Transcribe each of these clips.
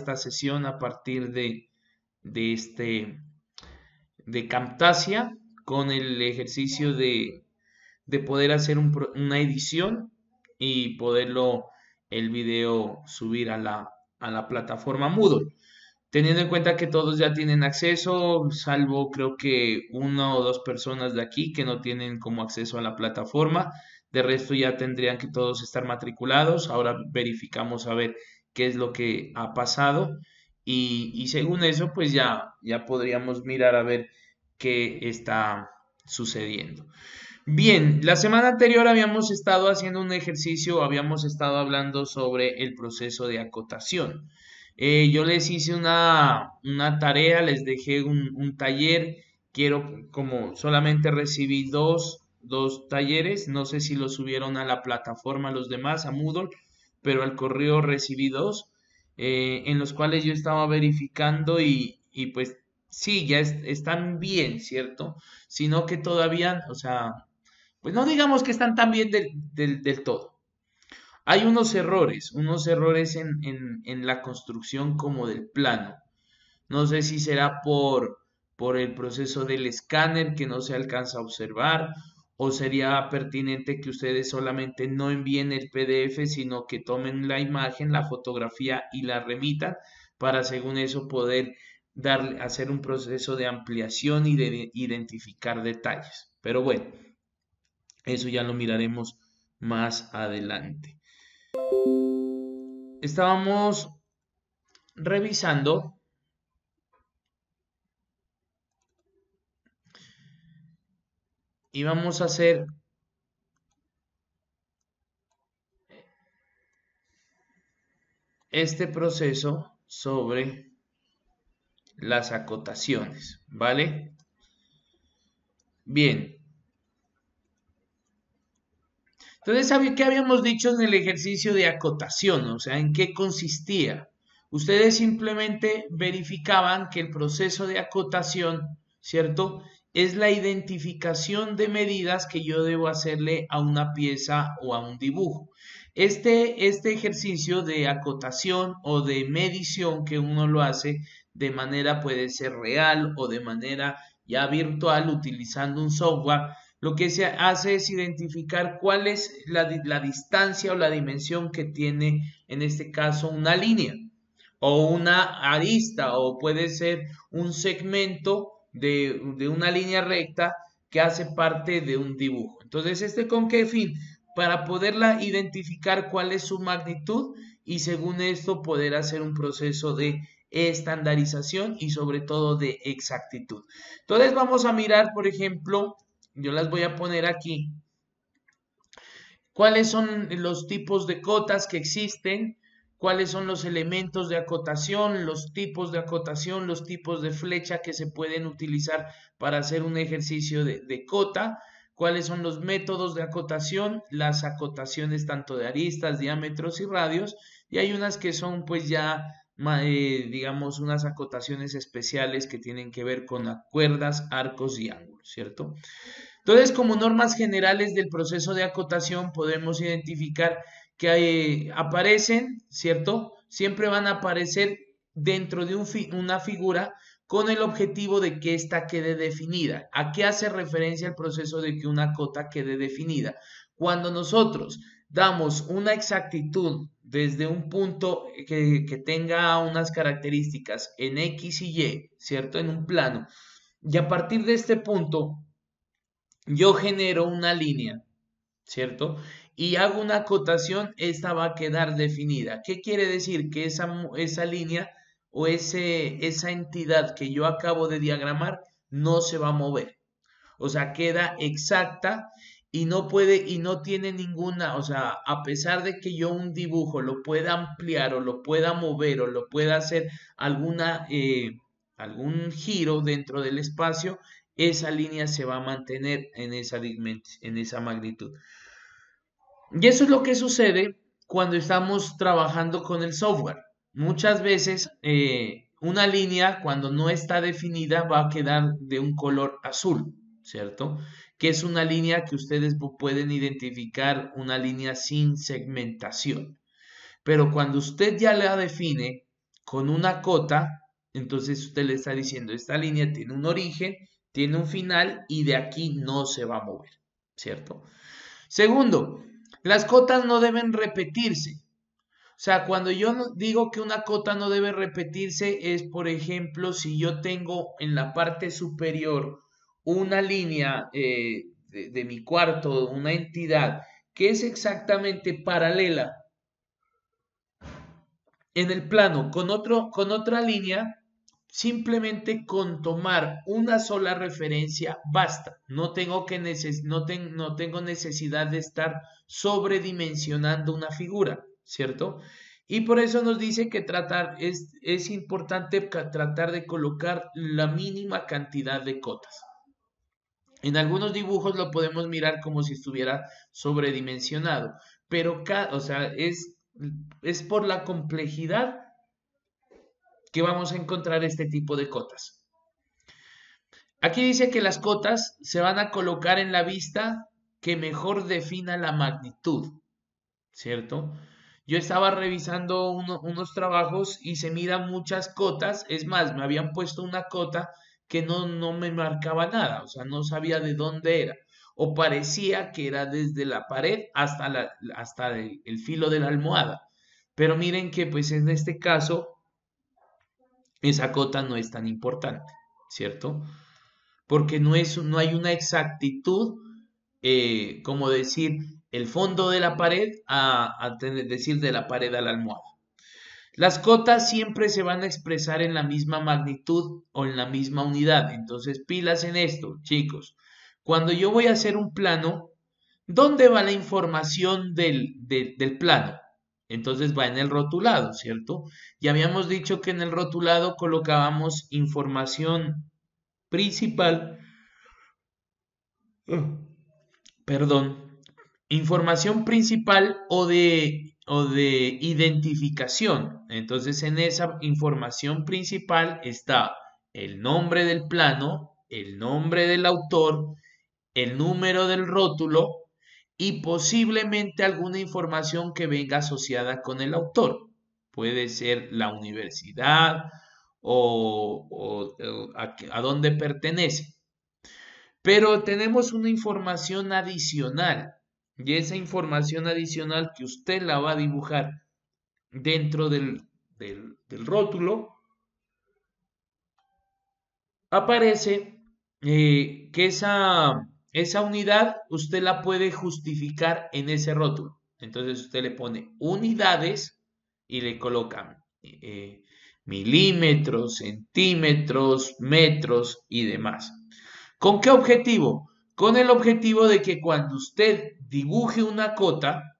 esta sesión a partir de de Camtasia con el ejercicio de poder hacer una edición y poderlo el video subir a a la plataforma Moodle. Teniendo en cuenta que todos ya tienen acceso, salvo creo que una o dos personas de aquí que no tienen como acceso a la plataforma, de resto ya tendrían que todos estar matriculados. Ahora verificamos a ver qué es lo que ha pasado y según eso pues ya podríamos mirar a ver qué está sucediendo. Bien, la semana anterior habíamos estado haciendo un ejercicio, habíamos estado hablando sobre el proceso de acotación. Yo les hice una tarea, les dejé un taller, quiero, como solamente recibí dos talleres, no sé si los subieron a la plataforma los demás, a Moodle, pero al correo recibí dos, en los cuales yo estaba verificando y pues sí, están bien, ¿cierto? Sino que todavía, o sea, pues no digamos que están tan bien del todo. Hay unos errores en la construcción como del plano. No sé si será por el proceso del escáner que no se alcanza a observar, o sería pertinente que ustedes solamente no envíen el PDF, sino que tomen la imagen, la fotografía y la remitan para según eso poder hacer un proceso de ampliación y de identificar detalles. Pero bueno, eso ya lo miraremos más adelante. Estábamos revisando y vamos a hacer este proceso sobre las acotaciones, ¿vale? Bien. Entonces, ¿sabe qué habíamos dicho en el ejercicio de acotación? O sea, ¿en qué consistía? Ustedes simplemente verificaban que el proceso de acotación, ¿cierto? Es la identificación de medidas que yo debo hacerle a una pieza o a un dibujo. Este ejercicio de acotación o de medición que uno lo hace de manera puede ser real o de manera ya virtual utilizando un software, lo que se hace es identificar cuál es la distancia o la dimensión que tiene en este caso una línea o una arista o puede ser un segmento de una línea recta que hace parte de un dibujo. Entonces, ¿con qué fin? Para poderla identificar cuál es su magnitud y según esto poder hacer un proceso de estandarización y sobre todo de exactitud. Entonces vamos a mirar, por ejemplo, yo las voy a poner aquí. ¿Cuáles son los tipos de cotas que existen? ¿Cuáles son los elementos de acotación, los tipos de acotación, los tipos de flecha que se pueden utilizar para hacer un ejercicio de cota? ¿Cuáles son los métodos de acotación? Las acotaciones tanto de aristas, diámetros y radios. Y hay unas que son pues ya, digamos, unas acotaciones especiales que tienen que ver con cuerdas, arcos y ángulos, ¿cierto? Entonces, como normas generales del proceso de acotación, podemos identificar que aparecen, ¿cierto? Siempre van a aparecer dentro de una figura con el objetivo de que ésta quede definida. ¿A qué hace referencia el proceso de que una cota quede definida? Cuando nosotros damos una exactitud desde un punto que tenga unas características en X y Y, ¿cierto? En un plano. Y a partir de este punto yo genero una línea, ¿cierto? Y hago una acotación, esta va a quedar definida. ¿Qué quiere decir? Que esa línea o esa entidad que yo acabo de diagramar no se va a mover. O sea, queda exacta y no puede y no tiene ninguna, o sea, a pesar de que yo un dibujo lo pueda ampliar o lo pueda mover o lo pueda hacer algún giro dentro del espacio, esa línea se va a mantener en en esa magnitud. Y eso es lo que sucede cuando estamos trabajando con el software. Muchas veces una línea cuando no está definida va a quedar de un color azul, ¿cierto? Que es una línea que ustedes pueden identificar, una línea sin segmentación. Pero cuando usted ya la define con una cota, entonces usted le está diciendo, esta línea tiene un origen, tiene un final y de aquí no se va a mover, ¿cierto? Segundo, las cotas no deben repetirse. O sea, cuando yo digo que una cota no debe repetirse es, por ejemplo, si yo tengo en la parte superior una línea de mi cuarto, una entidad que es exactamente paralela en el plano con otra línea, simplemente con tomar una sola referencia basta. No tengo, no tengo necesidad de estar sobredimensionando una figura, ¿cierto? Y por eso nos dice que es importante tratar de colocar la mínima cantidad de cotas. En algunos dibujos lo podemos mirar como si estuviera sobredimensionado, pero o sea, es por la complejidad que vamos a encontrar este tipo de cotas. Aquí dice que las cotas se van a colocar en la vista que mejor defina la magnitud, ¿cierto? Yo estaba revisando unos trabajos y se miran muchas cotas, es más, me habían puesto una cota que no me marcaba nada, o sea, no sabía de dónde era, o parecía que era desde la pared hasta el filo de la almohada. Pero miren que pues en este caso esa cota no es tan importante, ¿cierto? Porque no hay una exactitud, como decir el fondo de la pared decir de la pared a la almohada. Las cotas siempre se van a expresar en la misma magnitud o en la misma unidad. Entonces, pilas en esto, chicos. Cuando yo voy a hacer un plano, ¿dónde va la información del plano? Entonces va en el rotulado, ¿cierto? Ya habíamos dicho que en el rotulado colocábamos información principal, perdón, información principal o de identificación. Entonces en esa información principal está el nombre del plano, el nombre del autor, el número del rótulo y posiblemente alguna información que venga asociada con el autor. Puede ser la universidad o a dónde pertenece. Pero tenemos una información adicional y esa información adicional que usted la va a dibujar dentro del rótulo, aparece que esa unidad usted la puede justificar en ese rótulo. Entonces usted le pone unidades y le colocan milímetros, centímetros, metros y demás. ¿Con qué objetivo? Con el objetivo de que cuando usted dibuje una cota,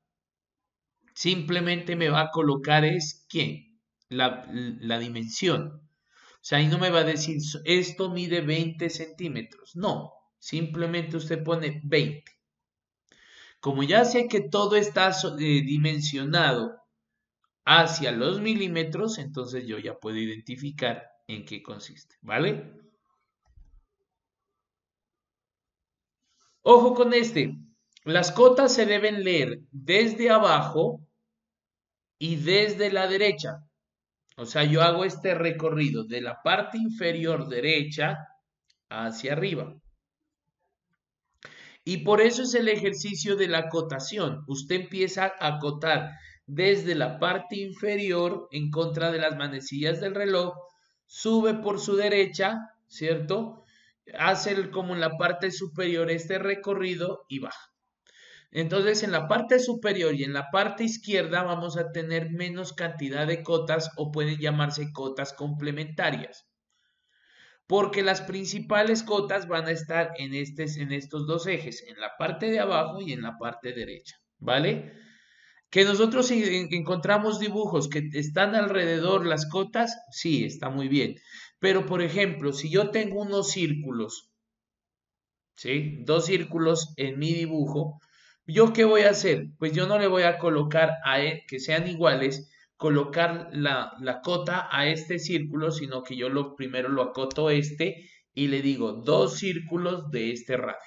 simplemente me va a colocar ¿quién? La dimensión. O sea, ahí no me va a decir, esto mide 20 centímetros. No, simplemente usted pone 20. Como ya sé que todo está dimensionado hacia los milímetros, entonces yo ya puedo identificar en qué consiste, ¿vale? Ojo con este. Las cotas se deben leer desde abajo y desde la derecha. O sea, yo hago este recorrido de la parte inferior derecha hacia arriba. Y por eso es el ejercicio de la acotación. Usted empieza a acotar desde la parte inferior en contra de las manecillas del reloj, sube por su derecha, ¿cierto? Hace como en la parte superior este recorrido y baja. Entonces, en la parte superior y en la parte izquierda vamos a tener menos cantidad de cotas o pueden llamarse cotas complementarias. Porque las principales cotas van a estar en estos dos ejes, en la parte de abajo y en la parte derecha, ¿vale? Que nosotros encontramos dibujos que están alrededor las cotas, sí, está muy bien. Pero, por ejemplo, si yo tengo unos círculos, ¿sí? Dos círculos en mi dibujo, ¿yo qué voy a hacer? Pues yo no le voy a colocar que sean iguales, colocar la cota a este círculo, sino que yo primero lo acoto y le digo dos círculos de este radio.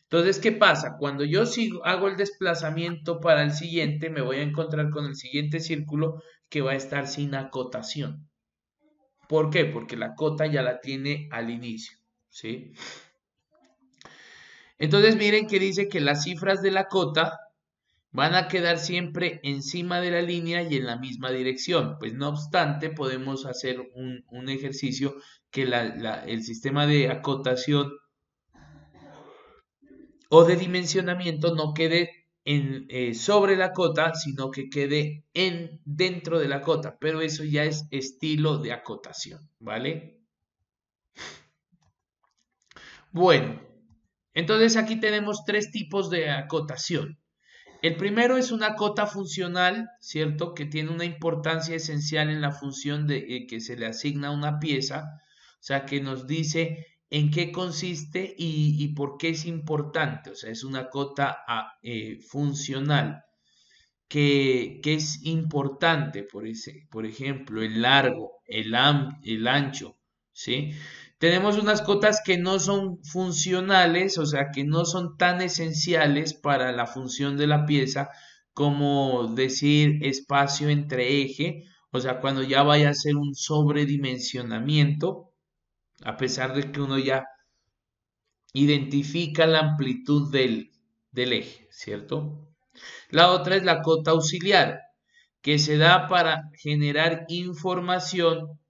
Entonces, ¿qué pasa? Cuando yo hago el desplazamiento para el siguiente, me voy a encontrar con el siguiente círculo que va a estar sin acotación. ¿Por qué? Porque la cota ya la tiene al inicio, ¿sí? Entonces miren que dice que las cifras de la cota van a quedar siempre encima de la línea y en la misma dirección. Pues no obstante, podemos hacer un ejercicio que el sistema de acotación o de dimensionamiento no quede sobre la cota, sino que quede dentro de la cota. Pero eso ya es estilo de acotación, ¿vale? Bueno, entonces aquí tenemos tres tipos de acotación. El primero es una cota funcional, ¿cierto? Que tiene una importancia esencial en la función que se le asigna a una pieza, o sea, que nos dice en qué consiste y por qué es importante, o sea, es una cota funcional que es importante, por ejemplo, el largo, el ancho, ¿sí? Tenemos unas cotas que no son funcionales, o sea, que no son tan esenciales para la función de la pieza, como decir espacio entre eje, o sea, cuando ya vaya a ser un sobredimensionamiento, a pesar de que uno ya identifica la amplitud del eje, ¿cierto? La otra es la cota auxiliar, que se da para generar información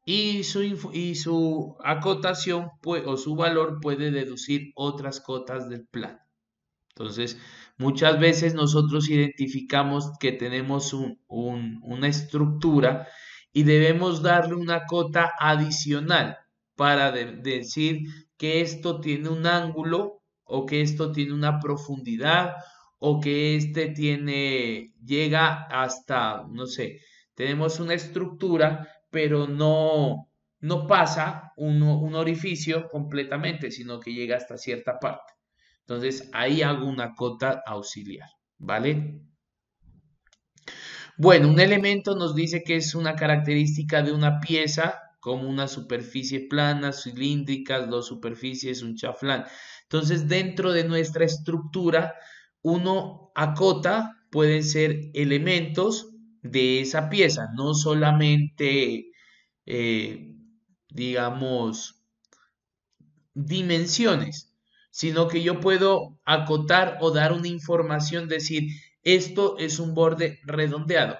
y su acotación o su valor puede deducir otras cotas del plano. Entonces, muchas veces nosotros identificamos que tenemos una estructura y debemos darle una cota adicional para decir que esto tiene un ángulo o que esto tiene una profundidad o que llega hasta, no sé, tenemos una estructura, pero no pasa un orificio completamente, sino que llega hasta cierta parte. Entonces ahí hago una cota auxiliar, ¿vale? Bueno, un elemento nos dice que es una característica de una pieza, como una superficie plana, cilíndrica, dos superficies, un chaflán. Entonces, dentro de nuestra estructura, uno acota, pueden ser elementos de esa pieza, no solamente, eh, digamos, dimensiones, sino que yo puedo acotar o dar una información, decir, esto es un borde redondeado.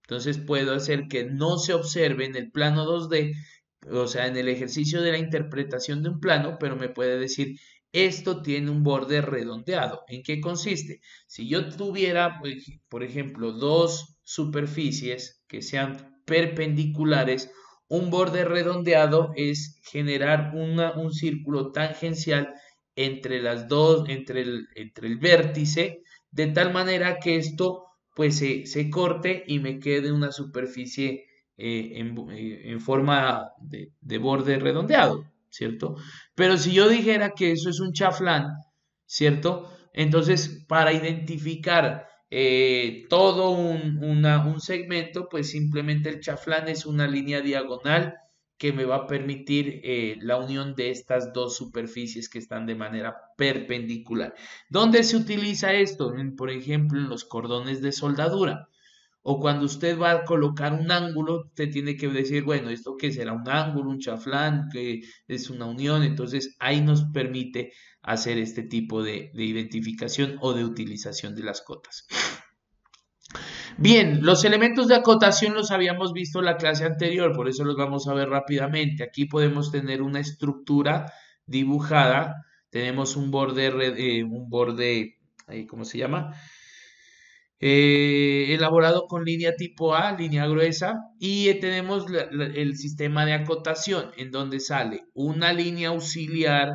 Entonces puedo hacer que no se observe en el plano 2D, o sea, en el ejercicio de la interpretación de un plano, pero me puede decir, esto tiene un borde redondeado. ¿En qué consiste? Si yo tuviera, por ejemplo, dos superficies que sean perpendiculares, un borde redondeado es generar un círculo tangencial entre las dos, entre el vértice, de tal manera que esto pues se corte y me quede una superficie en forma de borde redondeado, ¿cierto? Pero si yo dijera que eso es un chaflán, ¿cierto? Entonces, para identificar todo un segmento, pues simplemente el chaflán es una línea diagonal que me va a permitir la unión de estas dos superficies que están de manera perpendicular. ¿Dónde se utiliza esto? Por ejemplo, en los cordones de soldadura. O cuando usted va a colocar un ángulo, usted tiene que decir, bueno, ¿esto qué será? Un ángulo, un chaflán, que es una unión. Entonces, ahí nos permite hacer este tipo de identificación o de utilización de las cotas. Bien, los elementos de acotación los habíamos visto en la clase anterior, por eso los vamos a ver rápidamente. Aquí podemos tener una estructura dibujada, tenemos un borde, ¿cómo se llama? Elaborado con línea tipo A, línea gruesa, y tenemos el sistema de acotación, en donde sale una línea auxiliar,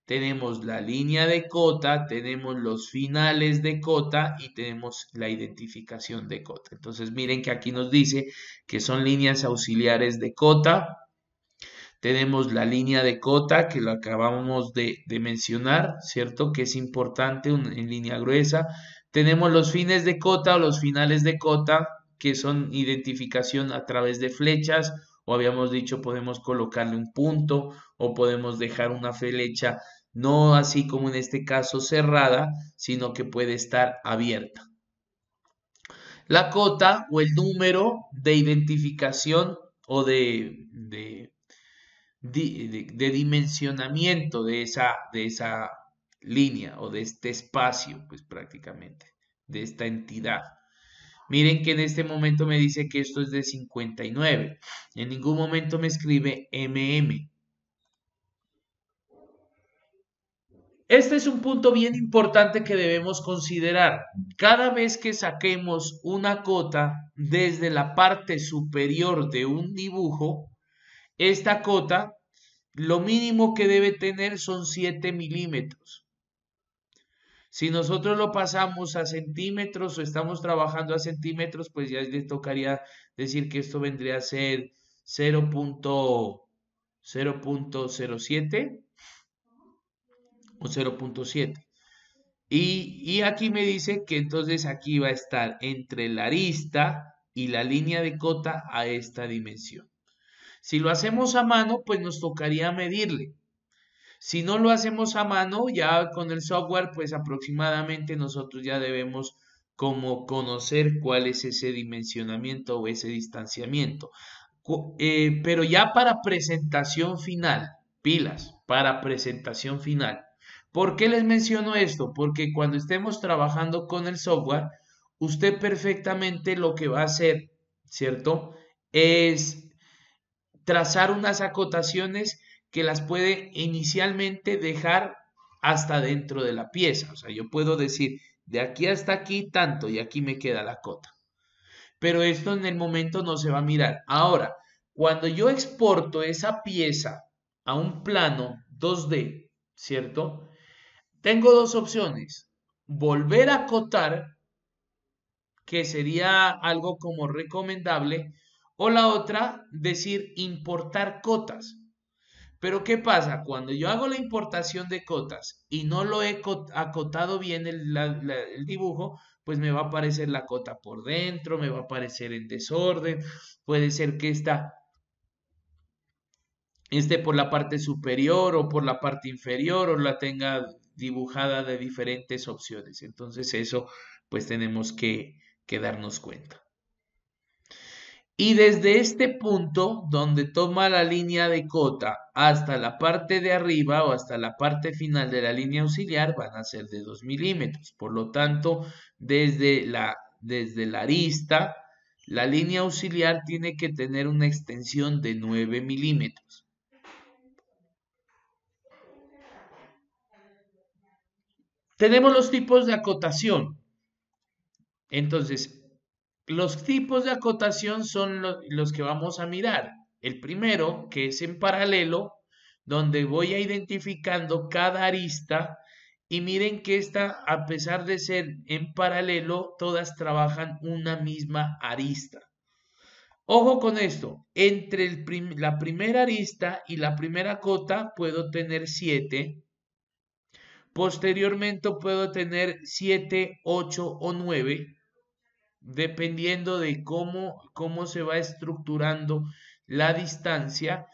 tenemos la línea de cota, tenemos los finales de cota y tenemos la identificación de cota. Entonces miren que aquí nos dice que son líneas auxiliares de cota. Tenemos la línea de cota que lo acabamos de mencionar, ¿cierto? Que es importante en línea gruesa. Tenemos los fines de cota o los finales de cota, que son identificación a través de flechas, o habíamos dicho podemos colocarle un punto o podemos dejar una flecha no así como en este caso cerrada, sino que puede estar abierta. La cota o el número de identificación o de dimensionamiento de esa línea o de este espacio, pues prácticamente, de esta entidad. Miren que en este momento me dice que esto es de 59. En ningún momento me escribe mm. Este es un punto bien importante que debemos considerar. Cada vez que saquemos una cota desde la parte superior de un dibujo, esta cota, lo mínimo que debe tener son 7 milímetros. Si nosotros lo pasamos a centímetros o estamos trabajando a centímetros, pues ya les tocaría decir que esto vendría a ser 0.07 o 0.7. Y aquí me dice que entonces aquí va a estar entre la arista y la línea de cota a esta dimensión. Si lo hacemos a mano, pues nos tocaría medirle. Si no lo hacemos a mano, ya con el software, pues aproximadamente nosotros ya debemos como conocer cuál es ese dimensionamiento o ese distanciamiento. Pero ya para presentación final, pilas, para presentación final. ¿Por qué les menciono esto? Porque cuando estemos trabajando con el software, usted perfectamente lo que va a hacer, ¿cierto? Es trazar unas acotaciones que las puede inicialmente dejar hasta dentro de la pieza. O sea, yo puedo decir, de aquí hasta aquí tanto y aquí me queda la cota. Pero esto en el momento no se va a mirar. Ahora, cuando yo exporto esa pieza a un plano 2D, ¿cierto? Tengo dos opciones. Volver a acotar, que sería algo como recomendable, o la otra, decir importar cotas. Pero ¿qué pasa? Cuando yo hago la importación de cotas y no lo he acotado bien el dibujo, pues me va a aparecer la cota por dentro, me va a aparecer en desorden, puede ser que esté por la parte superior o por la parte inferior o la tenga dibujada de diferentes opciones. Entonces eso pues tenemos que darnos cuenta. Y desde este punto, donde toma la línea de cota hasta la parte de arriba o hasta la parte final de la línea auxiliar, van a ser de 2 milímetros. Por lo tanto, desde la arista, la línea auxiliar tiene que tener una extensión de 9 milímetros. Tenemos los tipos de acotación. Entonces, los tipos de acotación son los que vamos a mirar. El primero, que es en paralelo, donde voy a identificando cada arista y miren que esta, a pesar de ser en paralelo, todas trabajan una misma arista. Ojo con esto, entre la primera arista y la primera cota puedo tener 7. Posteriormente puedo tener 7, 8 o 9 dependiendo de cómo se va estructurando la distancia.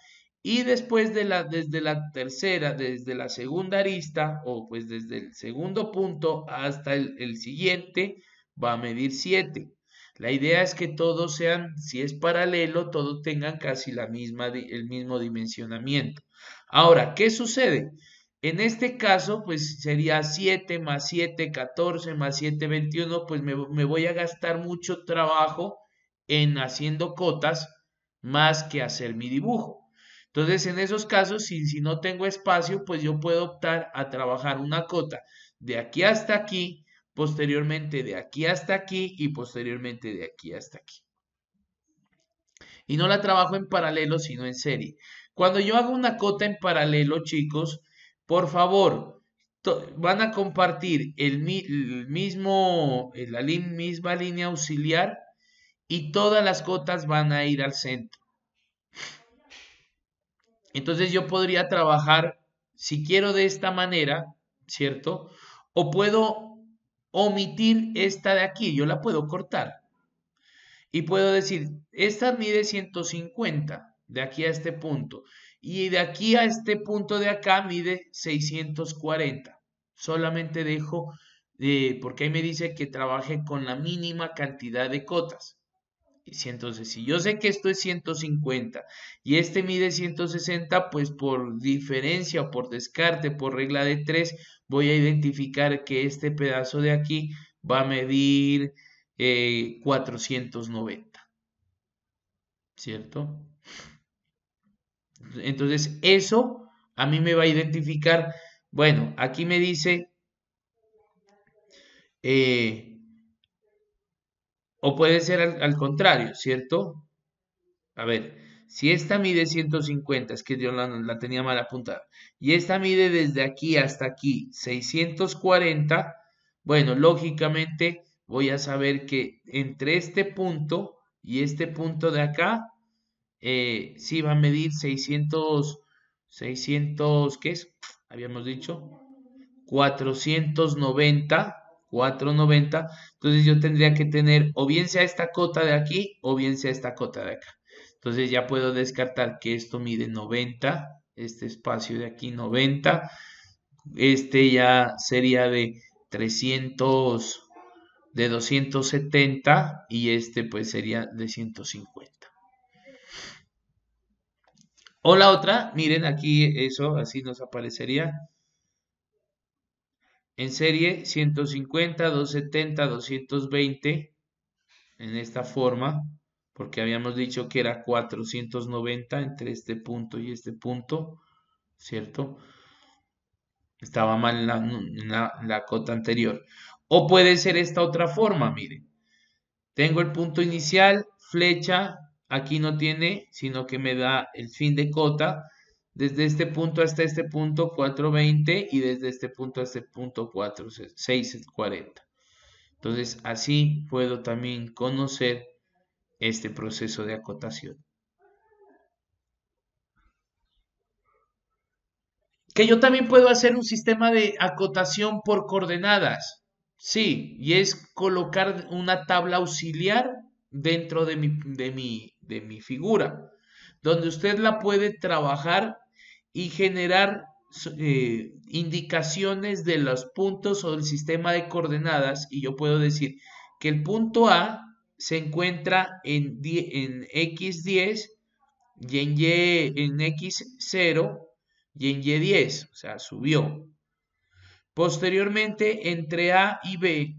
Y después desde la tercera, desde la segunda arista, o pues desde el segundo punto hasta el siguiente, va a medir 7. La idea es que todos sean, si es paralelo, todos tengan casi el mismo dimensionamiento. Ahora, ¿qué sucede? En este caso, pues sería 7 más 7, 14 más 7, 21, pues me voy a gastar mucho trabajo en haciendo cotas más que hacer mi dibujo. Entonces, en esos casos, si no tengo espacio, pues yo puedo optar a trabajar una cota de aquí hasta aquí, posteriormente de aquí hasta aquí y posteriormente de aquí hasta aquí. Y no la trabajo en paralelo, sino en serie. Cuando yo hago una cota en paralelo, chicos, por favor, van a compartir la misma línea auxiliar y todas las cotas van a ir al centro. Entonces yo podría trabajar, si quiero de esta manera, ¿cierto? O puedo omitir esta de aquí, yo la puedo cortar. Y puedo decir, esta mide 150 de aquí a este punto. Y de aquí a este punto de acá mide 640. Solamente dejo porque ahí me dice que trabaje con la mínima cantidad de cotas. Entonces, si yo sé que esto es 150 y este mide 160, pues por diferencia o por descarte, por regla de 3, voy a identificar que este pedazo de aquí va a medir 490, ¿cierto? Entonces, eso a mí me va a identificar, bueno, aquí me dice, eh, o puede ser al contrario, ¿cierto? A ver, si esta mide 150, es que yo la tenía mal apuntada, y esta mide desde aquí hasta aquí 640, bueno, lógicamente voy a saber que entre este punto y este punto de acá, sí va a medir 600, ¿qué es? Habíamos dicho, 490, 490, entonces yo tendría que tener o bien sea esta cota de aquí o bien sea esta cota de acá. Entonces ya puedo descartar que esto mide 90, este espacio de aquí 90, este ya sería de 300, de 270 y este pues sería de 150. O la otra, miren aquí eso, así nos aparecería. En serie 150, 270, 220 en esta forma, porque habíamos dicho que era 490 entre este punto y este punto, ¿cierto? Estaba mal en la cota anterior. O puede ser esta otra forma, miren. Tengo el punto inicial, flecha, aquí no tiene, sino que me da el fin de cota. Desde este punto hasta este punto 420 y desde este punto a este punto 640. Entonces así puedo también conocer este proceso de acotación. Que yo también puedo hacer un sistema de acotación por coordenadas. Sí, y es colocar una tabla auxiliar dentro de mi figura, donde usted la puede trabajar y generar indicaciones de los puntos o del sistema de coordenadas. Y yo puedo decir que el punto A se encuentra en X10 y en X0 y en Y10, o sea, subió. Posteriormente, entre A y B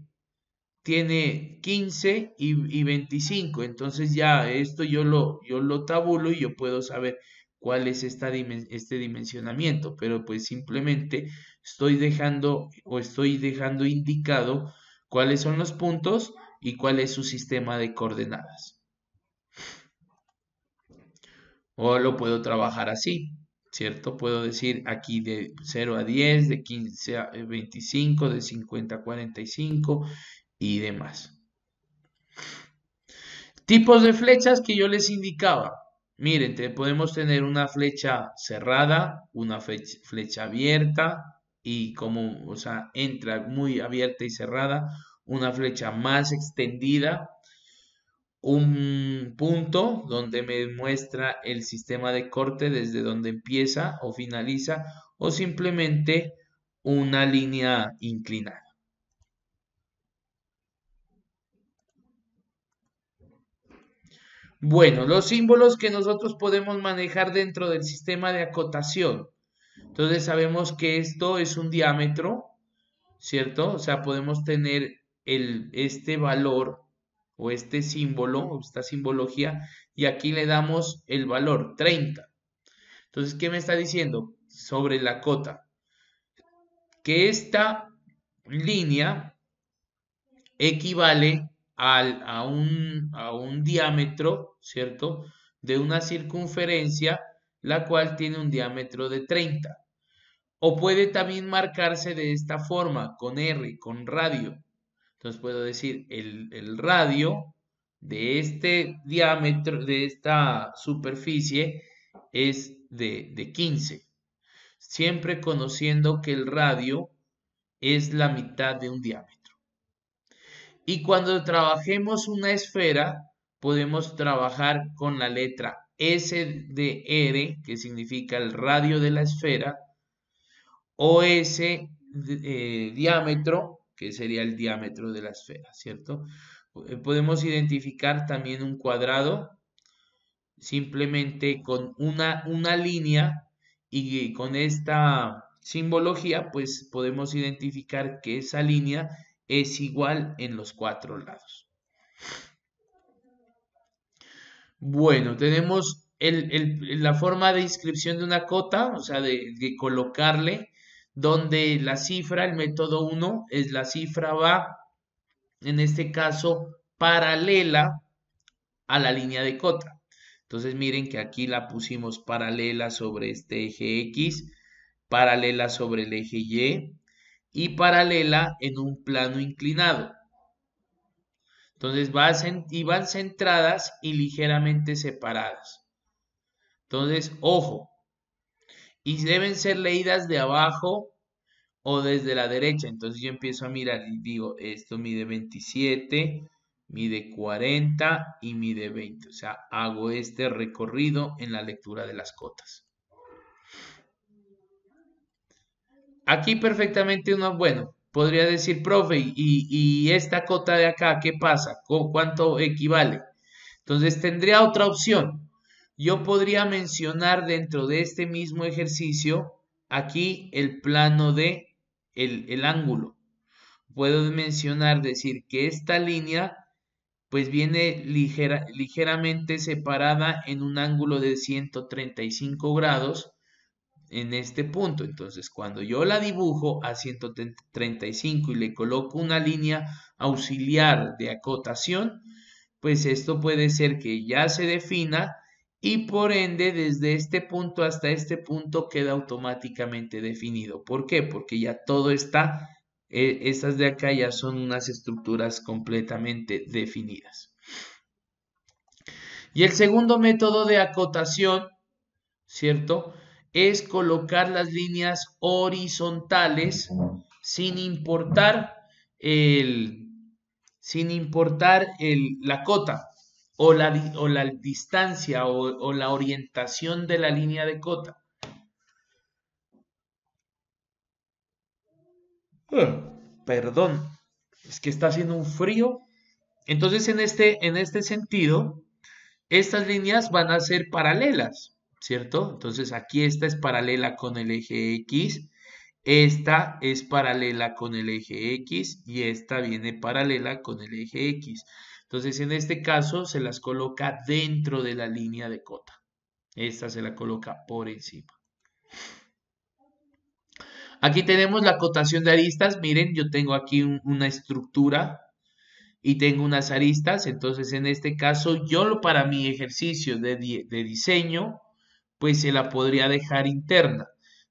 tiene 15 y 25, entonces ya esto yo lo tabulo y yo puedo saber cuál es este dimensionamiento, pero pues simplemente estoy dejando indicado cuáles son los puntos y cuál es su sistema de coordenadas. O lo puedo trabajar así, ¿cierto? Puedo decir aquí de 0 a 10, de 15 a 25, de 50 a 45 y demás. Tipos de flechas que yo les indicaba. Miren, podemos tener una flecha cerrada, una flecha abierta y como, o sea, entra muy abierta y cerrada, una flecha más extendida, un punto donde me muestra el sistema de corte desde donde empieza o finaliza, o simplemente una línea inclinada. Bueno, los símbolos que nosotros podemos manejar dentro del sistema de acotación. Entonces sabemos que esto es un diámetro, ¿cierto? O sea, podemos tener este valor o este símbolo o esta simbología y aquí le damos el valor 30. Entonces, ¿qué me está diciendo sobre la cota? Que esta línea equivale a un diámetro, ¿cierto? De una circunferencia, la cual tiene un diámetro de 30. O puede también marcarse de esta forma, con R, con radio. Entonces puedo decir el radio de este diámetro, de esta superficie, es de 15. Siempre conociendo que el radio es la mitad de un diámetro. Y cuando trabajemos una esfera, podemos trabajar con la letra S de R, que significa el radio de la esfera, o S diámetro, que sería el diámetro de la esfera, ¿cierto? Podemos identificar también un cuadrado simplemente con una línea y con esta simbología pues podemos identificar que esa línea es igual en los cuatro lados. Bueno, tenemos la forma de inscripción de una cota, o sea, de colocarle, donde la cifra, el método 1, es la cifra va, en este caso, paralela a la línea de cota. Entonces miren que aquí la pusimos paralela sobre este eje X, paralela sobre el eje Y paralela en un plano inclinado. Entonces van centradas y ligeramente separadas. Entonces, ojo, y deben ser leídas de abajo o desde la derecha. Entonces yo empiezo a mirar y digo, esto mide 27, mide 40 y mide 20. O sea, hago este recorrido en la lectura de las cotas. Aquí perfectamente uno, bueno, podría decir, profe, y esta cota de acá, ¿qué pasa? ¿Cuánto equivale? Entonces tendría otra opción. Yo podría mencionar dentro de este mismo ejercicio aquí el plano de el ángulo. Puedo mencionar, decir que esta línea pues viene ligeramente separada en un ángulo de 135 grados en este punto. Entonces, cuando yo la dibujo a 135 y le coloco una línea auxiliar de acotación, pues esto puede ser que ya se defina y por ende desde este punto hasta este punto queda automáticamente definido. ¿Por qué? Porque ya todo está, estas de acá ya son unas estructuras completamente definidas. Y el segundo método de acotación, ¿cierto? Es colocar las líneas horizontales sin importar la cota o la distancia o la orientación de la línea de cota. Perdón, es que está haciendo un frío. Entonces, en este sentido, estas líneas van a ser paralelas, ¿cierto? Entonces, aquí esta es paralela con el eje X, esta es paralela con el eje X y esta viene paralela con el eje X. Entonces, en este caso, se las coloca dentro de la línea de cota. Esta se la coloca por encima. Aquí tenemos la cotación de aristas. Miren, yo tengo aquí una estructura y tengo unas aristas. Entonces, en este caso, yo para mi ejercicio de diseño, pues se la podría dejar interna.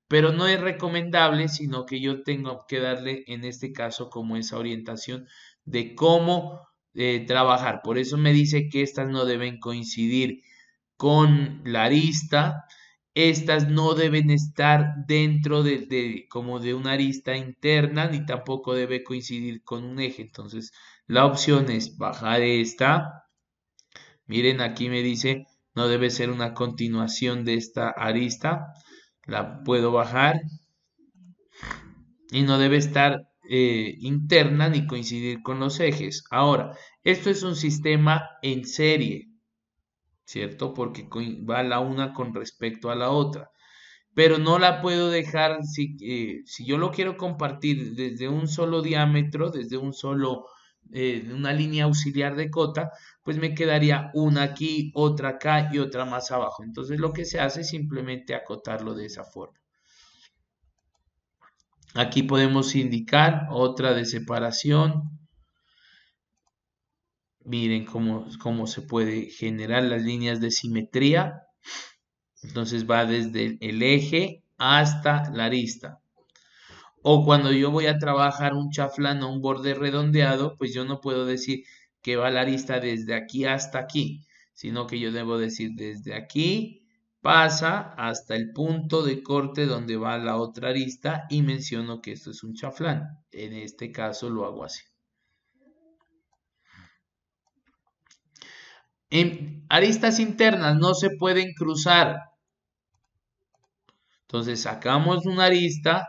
Pero no es recomendable, sino que yo tengo que darle, en este caso, como esa orientación de cómo trabajar. Por eso me dice que estas no deben coincidir con la arista. Estas no deben estar dentro como de una arista interna, ni tampoco debe coincidir con un eje. Entonces, la opción es bajar esta. Miren, aquí me dice, no debe ser una continuación de esta arista. La puedo bajar. Y no debe estar interna ni coincidir con los ejes. Ahora, esto es un sistema en serie, ¿cierto? Porque va la una con respecto a la otra. Pero no la puedo dejar, si yo lo quiero compartir desde un solo diámetro, desde una línea auxiliar de cota, pues me quedaría una aquí, otra acá y otra más abajo. Entonces lo que se hace es simplemente acotarlo de esa forma. Aquí podemos indicar otra de separación. Miren cómo se puede generar las líneas de simetría. Entonces va desde el eje hasta la arista. O cuando yo voy a trabajar un chaflán o un borde redondeado, pues yo no puedo decir que va la arista desde aquí hasta aquí, sino que yo debo decir desde aquí pasa hasta el punto de corte donde va la otra arista y menciono que esto es un chaflán. En este caso lo hago así. En aristas internas no se pueden cruzar. Entonces sacamos una arista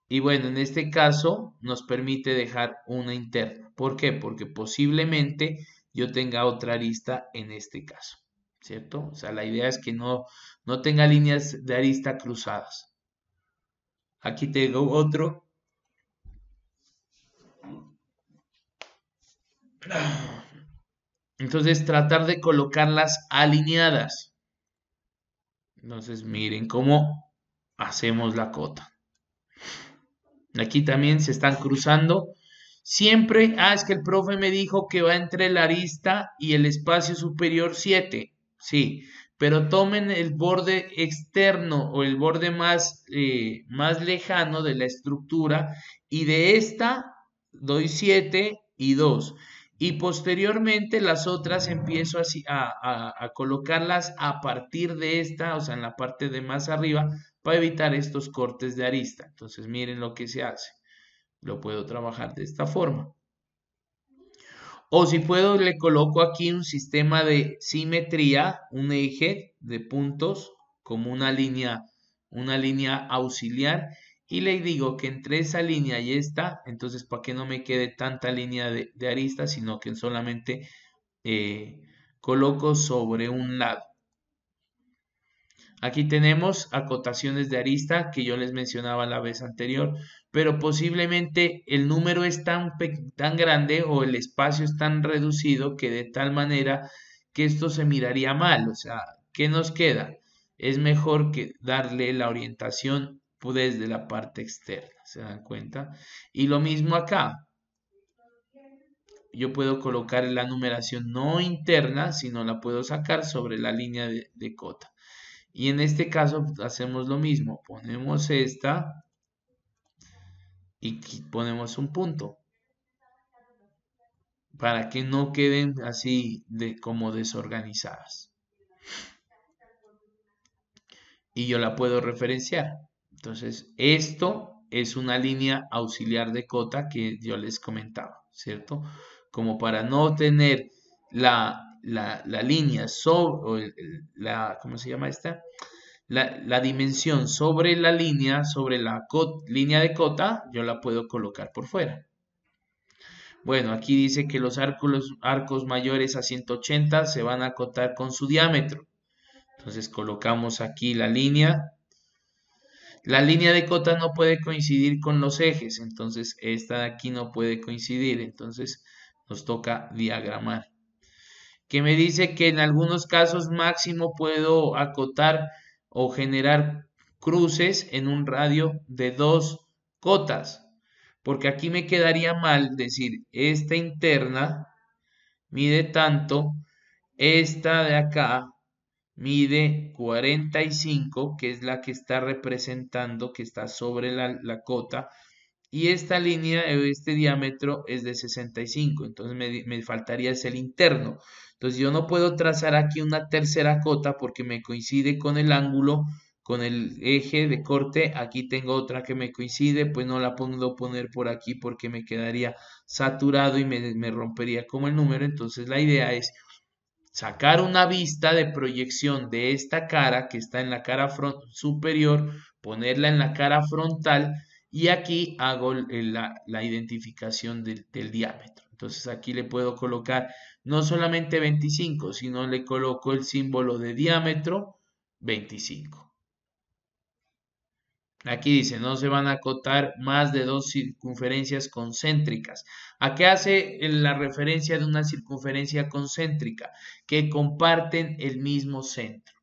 Y bueno, en este caso nos permite dejar una interna. ¿Por qué? Porque posiblemente yo tenga otra arista en este caso, ¿cierto? O sea, la idea es que no tenga líneas de arista cruzadas. Aquí tengo otro. Entonces, tratar de colocarlas alineadas. Entonces, miren cómo hacemos la cota. Aquí también se están cruzando. Siempre, es que el profe me dijo que va entre la arista y el espacio superior 7. Sí, pero tomen el borde externo o el borde más lejano de la estructura y de esta doy 7 y 2. Y posteriormente las otras empiezo así a colocarlas a partir de esta, o sea, en la parte de más arriba, para evitar estos cortes de arista. Entonces miren lo que se hace. Lo puedo trabajar de esta forma. O si puedo, le coloco aquí un sistema de simetría, un eje de puntos como una línea auxiliar. Y le digo que entre esa línea y esta, entonces para que no me quede tanta línea de aristas, sino que solamente coloco sobre un lado. Aquí tenemos acotaciones de arista que yo les mencionaba la vez anterior, pero posiblemente el número es tan grande o el espacio es tan reducido que de tal manera que esto se miraría mal. O sea, ¿qué nos queda? Es mejor que darle la orientación desde la parte externa, ¿se dan cuenta? Y lo mismo acá. Yo puedo colocar la numeración no interna, sino la puedo sacar sobre la línea de cota. Y en este caso hacemos lo mismo, ponemos esta y ponemos un punto para que no queden así como desorganizadas. Y yo la puedo referenciar. Entonces, esto es una línea auxiliar de cota que yo les comentaba, ¿cierto? Como para no tener la línea sobre, ¿cómo se llama esta? La dimensión sobre la línea, sobre la línea de cota, yo la puedo colocar por fuera. Bueno, aquí dice que los arcos mayores a 180 se van a acotar con su diámetro. Entonces colocamos aquí la línea. La línea de cota no puede coincidir con los ejes, entonces esta de aquí no puede coincidir, entonces nos toca diagramar. Que me dice que en algunos casos máximo puedo acotar o generar cruces en un radio de 2 cotas, porque aquí me quedaría mal decir esta interna mide tanto, esta de acá mide 45, que es la que está representando, que está sobre la cota, y esta línea, este diámetro es de 65, entonces me faltaría es el interno. Entonces yo no puedo trazar aquí una tercera cota porque me coincide con el ángulo, con el eje de corte. Aquí tengo otra que me coincide, pues no la puedo poner por aquí porque me quedaría saturado y me rompería como el número. Entonces la idea es sacar una vista de proyección de esta cara que está en la cara superior, ponerla en la cara frontal y aquí hago la identificación del diámetro. Entonces aquí le puedo colocar no solamente 25, sino le coloco el símbolo de diámetro 25. Aquí dice, no se van a acotar más de 2 circunferencias concéntricas. ¿A qué hace la referencia de una circunferencia concéntrica? Que comparten el mismo centro,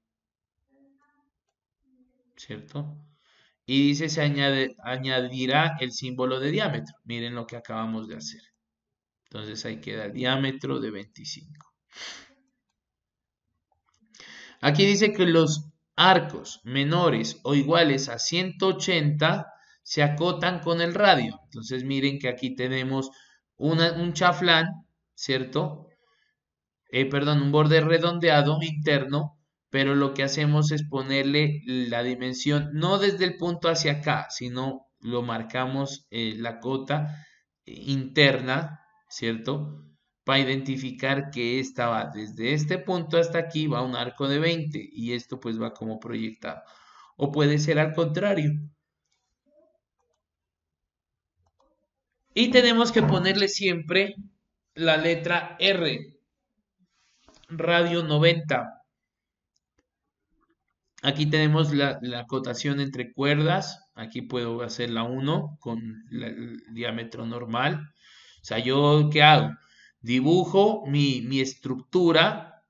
¿cierto? Y dice, se añadirá el símbolo de diámetro. Miren lo que acabamos de hacer. Entonces ahí queda el diámetro de 25. Aquí dice que los arcos menores o iguales a 180 se acotan con el radio. Entonces miren que aquí tenemos un chaflán, ¿cierto? Perdón, un borde redondeado interno, pero lo que hacemos es ponerle la dimensión no desde el punto hacia acá, sino lo marcamos la cota interna, ¿cierto? Para identificar que esta va desde este punto hasta aquí, va un arco de 20 y esto pues va como proyectado. O puede ser al contrario. Y tenemos que ponerle siempre la letra R, radio 90. Aquí tenemos la acotación entre cuerdas. Aquí puedo hacer la 1 con el diámetro normal. O sea, ¿yo qué hago? Dibujo mi estructura,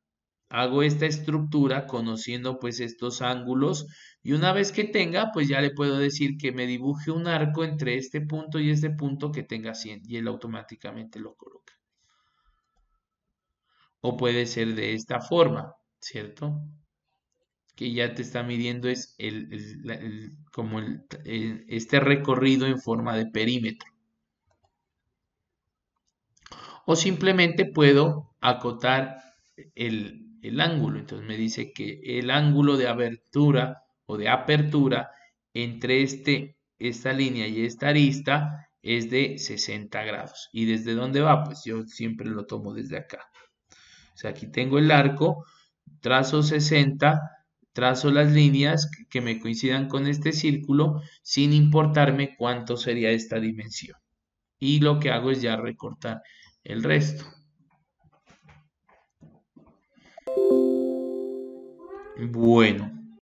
hago esta estructura conociendo pues estos ángulos y una vez que tenga, pues ya le puedo decir que me dibuje un arco entre este punto y este punto que tenga 100 y él automáticamente lo coloca. O puede ser de esta forma, ¿cierto? Que ya te está midiendo es como este recorrido en forma de perímetro. O simplemente puedo acotar el ángulo. Entonces me dice que el ángulo de abertura o de apertura entre esta línea y esta arista es de 60 grados. ¿Y desde dónde va? Pues yo siempre lo tomo desde acá. O sea, aquí tengo el arco, trazo 60, trazo las líneas que me coincidan con este círculo sin importarme cuánto sería esta dimensión. Y lo que hago es ya recortar el resto. Bueno,